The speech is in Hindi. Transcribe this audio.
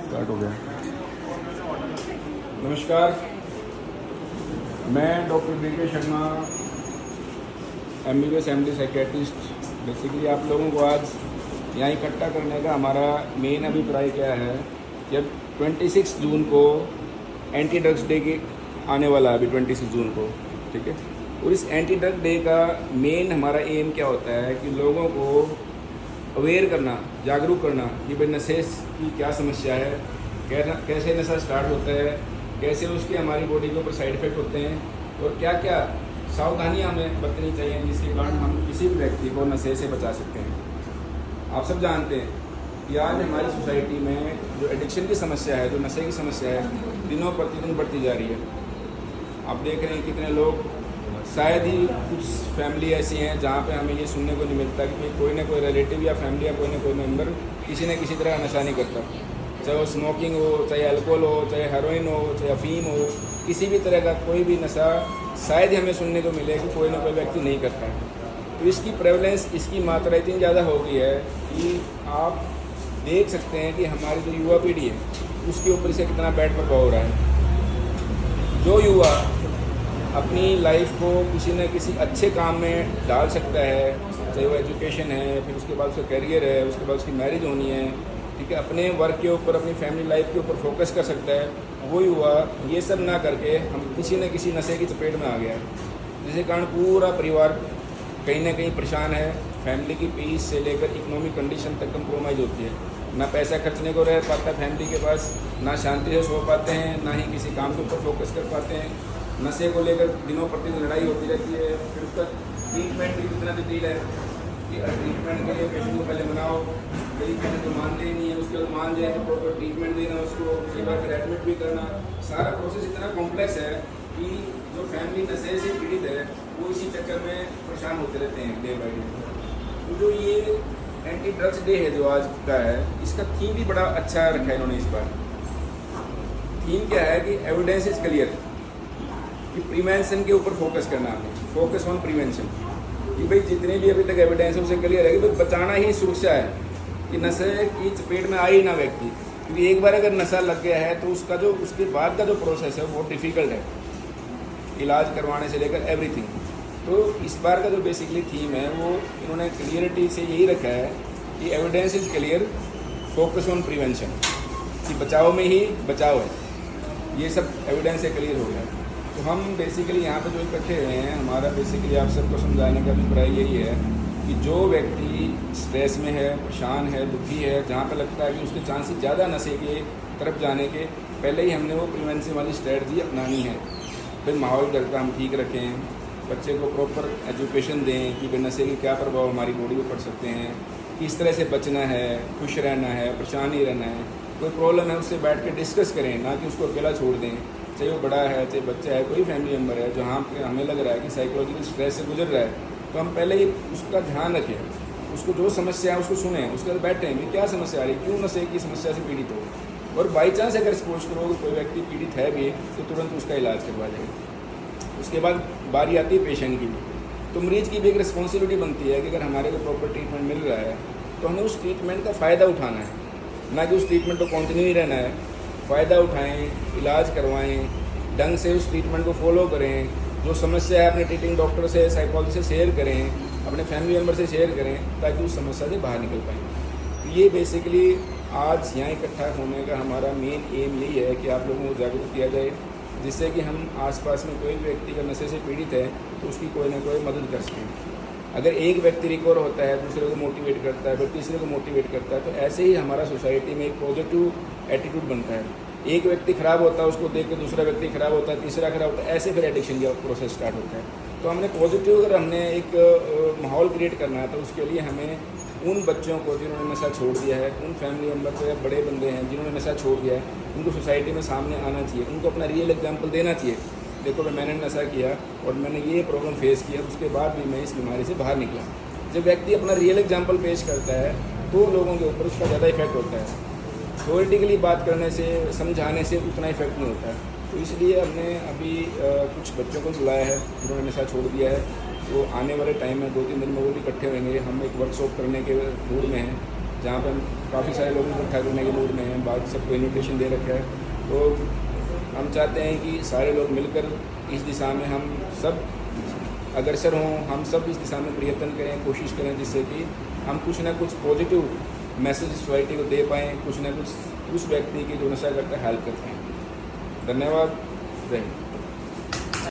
स्टार्ट हो गया। नमस्कार, मैं doctor B K Sharma, MBBS MD psychiatrist. Basically आप लोगों को आज यहाँ इकट्ठा करने का हमारा मेन अभिप्राय क्या है कि अब 26 जून को एंटी ड्रग्स डे की आने वाला है, अभी 26 जून को, ठीक है। और इस एंटी ड्रग डे का मेन हमारा एम क्या होता है कि लोगों को अवेयर करना, जागरूक करना कि भाई नशे की क्या समस्या है, कैसे नशा स्टार्ट होता है, कैसे उसके हमारी बॉडी के ऊपर साइड इफ़ेक्ट होते हैं और क्या क्या सावधानियां हमें बरतनी चाहिए जिसके कारण हम किसी भी व्यक्ति को नशे से बचा सकते हैं। आप सब जानते हैं कि आज हमारी सोसाइटी में जो एडिक्शन की समस्या है, जो नशे की समस्या है, दिनों प्रतिदिन बढ़ती जा रही है। आप देख रहे हैं कितने लोग, शायद ही कुछ फैमिली ऐसी हैं जहाँ पे हमें ये सुनने को नहीं मिलता कि कोई ना कोई रिलेटिव या फैमिली या कोई ना कोई मेंबर किसी न किसी तरह नशा नहीं करता। चाहे वो स्मोकिंग हो, चाहे अल्कोहल हो, चाहे हेरोइन हो, चाहे अफीम हो, किसी भी तरह का कोई भी नशा शायद ही हमें सुनने को मिले कि कोई ना कोई व्यक्ति नहीं करता है। तो इसकी प्रेवलेंस, इसकी मात्रा इतनी ज़्यादा हो गई है कि आप देख सकते हैं कि हमारी जो युवा पीढ़ी है उसके ऊपर से कितना बैड प्रभाव हो रहा है। जो युवा अपनी लाइफ को किसी न किसी अच्छे काम में डाल सकता है, चाहे वो एजुकेशन है, फिर उसके बाद उसका करियर है, उसके बाद उसकी मैरिज होनी है, ठीक है, अपने वर्क के ऊपर, अपनी फैमिली लाइफ के ऊपर फोकस कर सकता है, वो युवा ये सब ना करके हम किसी न किसी नशे की चपेट में आ गया है, जिसके कारण पूरा परिवार कहीं ना कहीं परेशान है। फैमिली की पीस से लेकर इकोनॉमिक कंडीशन तक कंप्रोमाइज़ होती है। ना पैसा खर्चने को रह पाता फैमिली के पास, ना शांति से सो पाते हैं, ना ही किसी काम के ऊपर फोकस कर पाते हैं। नशे को लेकर दिनों प्रतिदिन लड़ाई होती रहती है। फिर उसका ट्रीटमेंट भी कितना जटिल है कि ट्रीटमेंट के लिए पेशेंट को पहले मनाओ, कई पेशेंट तो मानते ही नहीं है, उसके बाद मान जाए तो प्रॉपर ट्रीटमेंट देना, उसको कई बार फिर एडमिट भी करना। सारा प्रोसेस इतना कॉम्प्लेक्स है कि जो फैमिली नशे से पीड़ित है वो इसी चक्कर में परेशान होते रहते हैं डे बाई डे। तो जो ये एंटी ड्रग्स डे है जो आज का है, इसका थीम भी बड़ा अच्छा रखा है इन्होंने इस बार। थीम क्या है कि एविडेंस इज क्लियर, कि प्रिवेंशन के ऊपर फोकस करना है, फोकस ऑन प्रिवेंशन। कि भाई जितने भी अभी तक एविडेंस है उसे क्लियर है कि भाई बचाना ही सुरक्षा है, कि नशे की चपेट में आ ही ना व्यक्ति। क्योंकि एक बार अगर नशा लग गया है तो उसका जो उसके बाद का जो प्रोसेस है वो बहुत डिफ़िकल्ट है, इलाज करवाने से लेकर एवरीथिंग। तो इस बार का जो बेसिकली थीम है वो इन्होंने क्लियरिटी से यही रखा है कि evidence is clear, focus on prevention, कि बचाव में ही बचाव है। ये सब एविडेंस से क्लियर हो गया। तो हम बेसिकली यहाँ पे जो इकट्ठे हुए हैं, हमारा बेसिकली आप सबको समझाने का अभिप्राय यही है कि जो व्यक्ति स्ट्रेस में है, परेशान है, दुखी है, जहाँ पे लगता है कि उसके चांसेस ज़्यादा नशे के तरफ जाने के, पहले ही हमने वो प्रिवेंशन वाली स्ट्रेटजी अपनानी है। फिर माहौल घर का हम ठीक रखें, बच्चे को प्रॉपर एजुकेशन दें कि भाई नशे के क्या प्रभाव हमारी बॉडी पर पड़ सकते हैं, किस तरह से बचना है, खुश रहना है, परेशान नहीं रहना है। कोई प्रॉब्लम है उससे बैठ के डिस्कस करें, ना कि उसको अकेला छोड़ दें। चाहे वो बड़ा है, चाहे बच्चा है, कोई फैमिली मेम्बर है जहाँ पे हमें लग रहा है कि साइकोलॉजिकल स्ट्रेस से गुजर रहा है, तो हम पहले ही उसका ध्यान रखें, उसको जो समस्या है उसको सुनें, उसके बाद बैठें कि क्या समस्या आ रही है, क्यों नशे की समस्या से पीड़ित हो। और बाई चांस अगर सपोज करो कि कोई व्यक्ति पीड़ित है भी तो तुरंत उसका इलाज करवा जाए। उसके बाद बारी आती है पेशेंट की भी, तो मरीज़ की भी एक रिस्पॉन्सिबिलिटी बनती है कि अगर हमारे को प्रॉपर ट्रीटमेंट मिल रहा है तो हमें उस ट्रीटमेंट का फ़ायदा उठाना है, ना कि उस ट्रीटमेंट को कंटिन्यू ही रहना है। फ़ायदा उठाएं, इलाज करवाएं, ढंग से उस ट्रीटमेंट को फॉलो करें। जो समस्या है अपने ट्रीटिंग डॉक्टर से, साइकोलॉजिस्ट से शेयर करें, अपने फैमिली मेम्बर से शेयर करें, ताकि उस समस्या से बाहर निकल पाएँ। तो ये बेसिकली आज यहाँ इकट्ठा होने का हमारा मेन एम यही है कि आप लोगों को जागरूक किया जाए, जिससे कि हम आसपास में कोई व्यक्ति का नशे से पीड़ित है तो उसकी कोई ना कोई मदद कर सकें। अगर एक व्यक्ति रिकवर होता है, दूसरे को मोटिवेट करता है, फिर तीसरे को मोटिवेट करता है, तो ऐसे ही हमारा सोसाइटी में एक पॉजिटिव एटीट्यूड बनता है। एक व्यक्ति खराब होता है, उसको देख के दूसरा व्यक्ति खराब होता है, तीसरा खराब होता है, ऐसे फिर एडिक्शन का प्रोसेस स्टार्ट होता है। तो हमने पॉजिटिव, अगर हमने एक माहौल क्रिएट करना है तो उसके लिए हमें उन बच्चों को जिन्होंने नशा छोड़ दिया है, उन फैमिली मेम्बर को या बड़े बंदे हैं जिन्होंने नशा छोड़ दिया है, उनको सोसाइटी में सामने आना चाहिए, उनको अपना रियल एग्जाम्पल देना चाहिए। देखो भाई मैंने नशा किया और मैंने ये प्रॉब्लम फेस किया, उसके बाद भी मैं इस बीमारी से बाहर निकला। जब व्यक्ति अपना रियल एग्जाम्पल पेश करता है तो लोगों के ऊपर उसका ज़्यादा इफेक्ट होता है। थ्योरेटिकली बात करने से, समझाने से उतना इफेक्ट नहीं होता है। तो इसलिए हमने अभी कुछ बच्चों को बुलाया है जिन्होंने नशा छोड़ दिया है। तो आने वाले टाइम में 2-3 दिन में वो भी इकट्ठे होंगे। हम एक वर्कशॉप करने के मूड में हैं जहाँ पर हम काफ़ी सारे लोग इकट्ठा करने के मूड में हैं, बाद सबको इन्विटेशन दे रखा है। तो हम चाहते हैं कि सारे लोग मिलकर इस दिशा में हम सब अग्रसर हों, हम सब इस दिशा में प्रयत्न करें, कोशिश करें, जिससे कि हम कुछ ना कुछ पॉजिटिव मैसेज सोसाइटी को दे पाएँ, कुछ ना कुछ उस व्यक्ति की जो नशा करता है हेल्प कर पाएँ। धन्यवाद। जय हिंद।